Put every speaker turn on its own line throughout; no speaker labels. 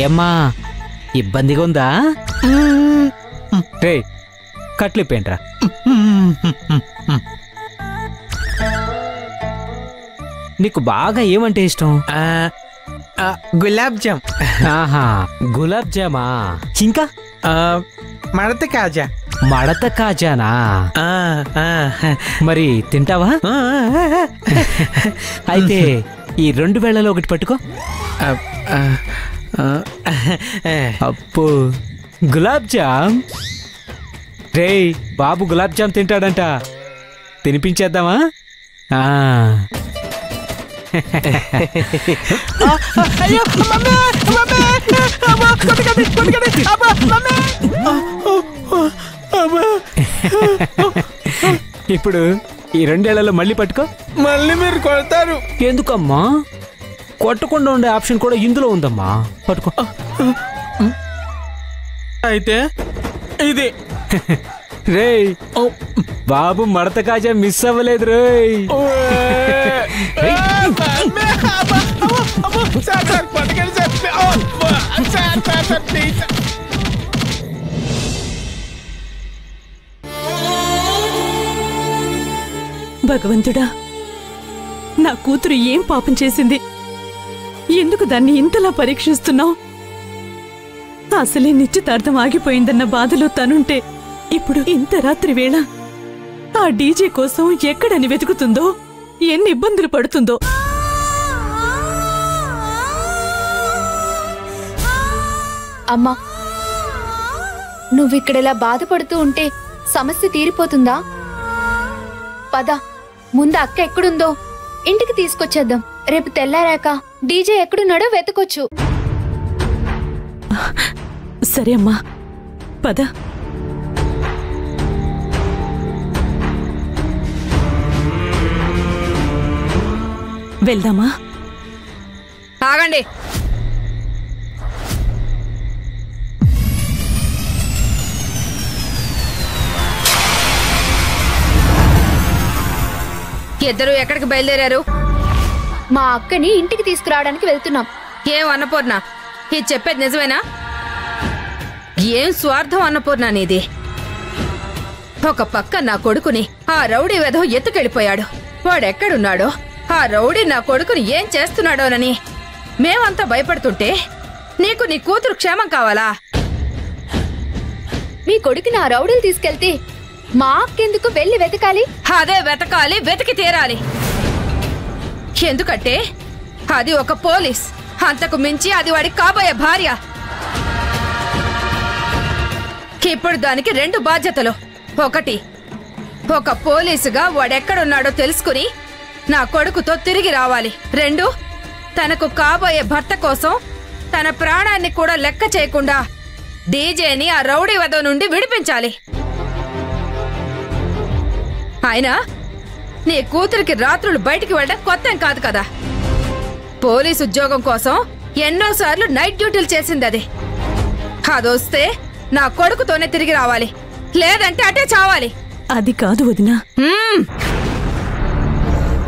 ఏమ్మా ఇబ్బందిగా ఉందా? రే కట్లిప్పేంట్రా. నీకు బాగా ఏమంటే ఇష్టం?
గులాబ్ జామ్.
ఆహా గులాబ్ జామా. ఇంకా
మడత కాజా.
మడత కాజానా? మరి తింటావా? అయితే ఈ 2 వేళలో ఒకటి పట్టుకో. అప్పు గులాబ్ జామ్. రే బాబు గులాబ్ జామ్ తింటాడంట, తినిపించేద్దామా? ఇప్పుడు ఈ 2 ఏళ్లలో మళ్ళీ పట్టుకో.
మళ్ళీ మీరు కొడతారు.
ఎందుకమ్మా? కొట్టకుండా ఉండే ఆప్షన్ కూడా ఇందులో ఉందమ్మా, పట్టుకో.
అయితే ఇది
రే బాబు మడత కాజా మిస్ అవ్వలేదు రేయ్.
భగవంతుడా, నా కూతురు ఏం పాపం చేసింది? ఎందుకు దాన్ని ఇంతలా పరీక్షిస్తున్నావు? అసలే నిశ్చితార్థం ఆగిపోయిందన్న బాధలో తనుంటే ఇప్పుడు ఇంత రాత్రి వేళ ఆ డీజే కోసం ఎక్కడని వెతుకుతుందో, ఎన్ని ఇబ్బందులు పడుతుందో.
అమ్మా, నువ్విక్కడలా బాధపడుతూ ఉంటే సమస్య తీరిపోతుందా? పద, ముందు అక్క ఎక్కడుందో ఇంటికి తీసుకొచ్చేద్దాం. రేపు తెల్లారాక డీజే ఎక్కడున్నాడో వెతకొచ్చు.
సరే అమ్మా, పద. వెళ్దామా?
ఆగండి. ఇద్దరు ఎక్కడికి బయలుదేరారు?
మా అక్కని ఇంటికి తీసుకురావడానికి వెళ్తున్నాం.
ఏం అన్నపూర్ణ, ఇది చెప్పేది నిజమేనా? ఏం స్వార్థం అన్నపూర్ణ నీది? ఒక పక్క నా కొడుకుని ఆ రౌడీ వెధవ ఎత్తుకెళ్ళిపోయాడు. వాడెక్కడున్నాడో, ఆ రౌడీ నా కొడుకుని ఏం చేస్తున్నాడోనని మేమంతా భయపడుతుంటే నీకు నీ కూతురు క్షేమం కావాలా?
మీ కొడుకుని ఆ రౌడీలు తీసుకెళ్తే మా అక్కెందుకు వెళ్ళి వెతకాలి?
అదే వెతకాలి, వెతికి తీరాలి. ఎందుకంటే అది ఒక పోలీస్, అంతకు మించి అది వాడి కాబోయే భార్య. ఇప్పుడు దానికి 2 బాధ్యతలు. ఒకటి, ఒక పోలీసుగా వాడెక్కడున్నాడో తెలుసుకుని నా కొడుకుతో తిరిగి రావాలి. 2, తనకు కాబోయే భర్త కోసం తన ప్రాణాన్ని కూడా లెక్క చేయకుండా డీజేని ఆ రౌడీ వద నుండి విడిపించాలి. అయినా నీ కూతురికి రాత్రులు బయటికి వెళ్ళడం కొత్తేం కాదు కదా. పోలీసు ఉద్యోగం కోసం ఎన్నోసార్లు నైట్ డ్యూటీలు చేసింది అది. అదొస్తే నా కొడుకుతోనే తిరిగి రావాలి, లేదంటే అటే చావాలి.
అది కాదు వదినా.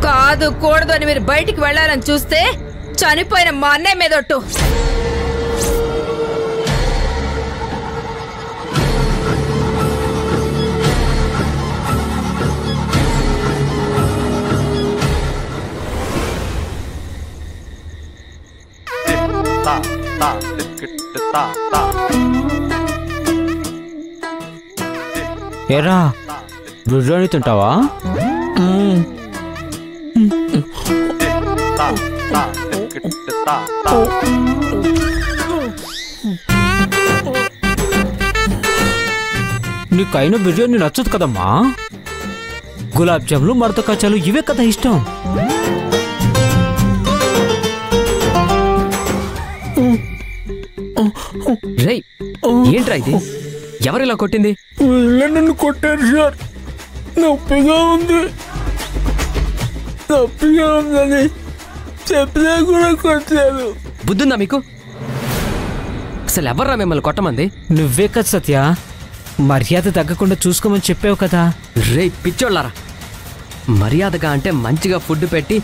కాదు కూడదు అని మీరు బయటికి వెళ్లాలని చూస్తే చనిపోయిన మా అన్నయ్య మీదొట్టు.
ఏరా బిర్యానీ తింటావా? నీకైనా బిర్యానీ నచ్చదు కదమ్మా. గులాబ్ జాములు, మడత కాచాలు ఇవే కదా ఇష్టం.
రేయ్, ఏంట్రా ఇది? ఎవరిలా కొట్టింది?
నన్ను కొట్టారు సార్. నొప్పిగా ఉంది, నొప్పిగా ఉందని చెప్పినా కూడా కొట్టారు.
బుద్ధుందా మీకు? అసలు ఎవర్రా మిమ్మల్ని కొట్టమంది?
నువ్వే కదా సత్య, మర్యాద తగ్గకుండా చూసుకోమని చెప్పావు కదా.
రే పిచ్చోళ్ళారా, మర్యాదగా అంటే మంచిగా ఫుడ్ పెట్టి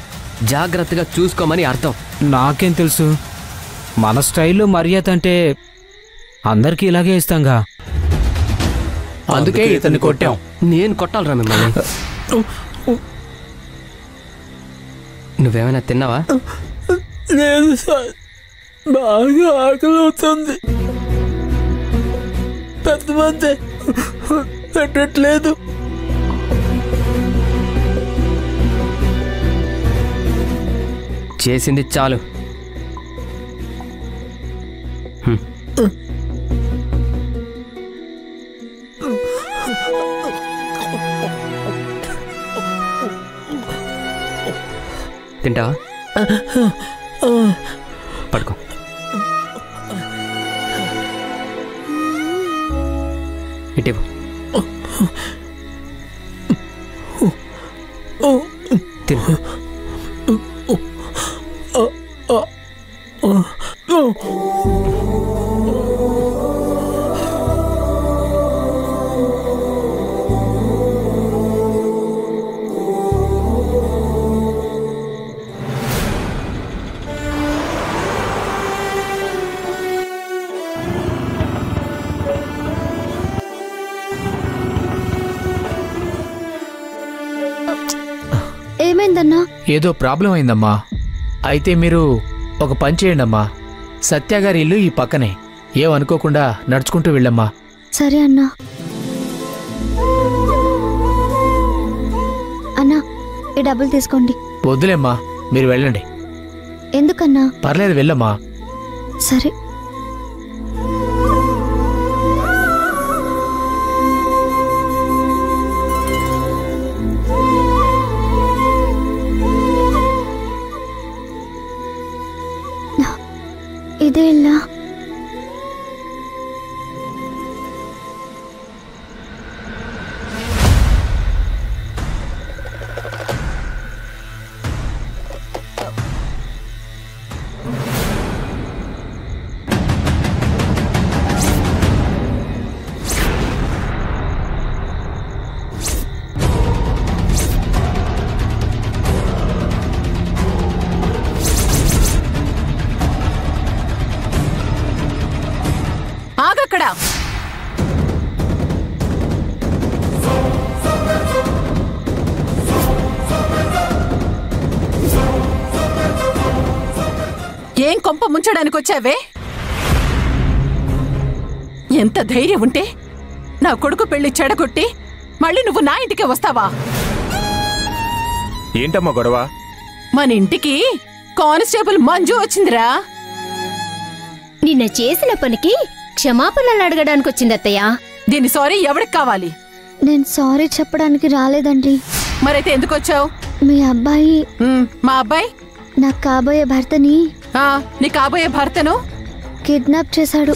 జాగ్రత్తగా చూసుకోమని అర్థం.
నాకేం తెలుసు? మన స్టైల్లో మర్యాద అంటే అందరికీ ఇలాగే ఇస్తాంగా.
అందుకే ఇతన్ని కొట్టాం.
నేను కొట్టాలరా మిమ్మల్ని. నువ్వేమైనా తిన్నావా?
లేదు సార్, బాగా ఆకలి అవుతుంది. పెద్ద మంది పెట్టట్లేదు.
చేసింది చాలు. తింటావా? పడుకో. ఇటీవు తిను.
ఏమైందన్నా?
ఏదో ప్రాబ్లం అయిందమ్మా. అయితే మీరు ఒక పని చేయండి అమ్మా. సత్యగారి ఇల్లు ఈ పక్కనే. ఏమనుకోకుండా నడుచుకుంటూ వెళ్ళమ్మా.
సరే అన్నా. అన్నా, ఈ డబ్బులు తీసుకోండి.
వద్దులేమ్మా, మీరు వెళ్ళండి.
ఎందుకన్నా?
పర్లేదు, వెళ్ళమ్మా.
సరే. ఇదే ఇలా
ఆగక్కడ. ఏం కొంప ముంచడానికి వచ్చావే? ఎంత ధైర్యం ఉంటే నా కొడుకు పెళ్లి చెడగొట్టి మళ్ళీ నువ్వు నా ఇంటికే వస్తావా?
ఏంటమ్మా గొడవ?
మన ఇంటికి కానిస్టేబుల్ మంజు వచ్చిందిరా.
నిన్న చేసిన పనికి క్షమాపణలు అడగడానికి వచ్చింది అత్తయ్య.
దీని సారీ ఎవరికి కావాలి?
నేను సారీ చెప్పడానికి రాలేదండి.
మరైతే ఎందుకు వచ్చావు?
మీ అబ్బాయి,
మా అబ్బాయి
నాకు కాబోయే భర్తని
నీ కాబోయే భర్తను
కిడ్నాప్ చేశాడు.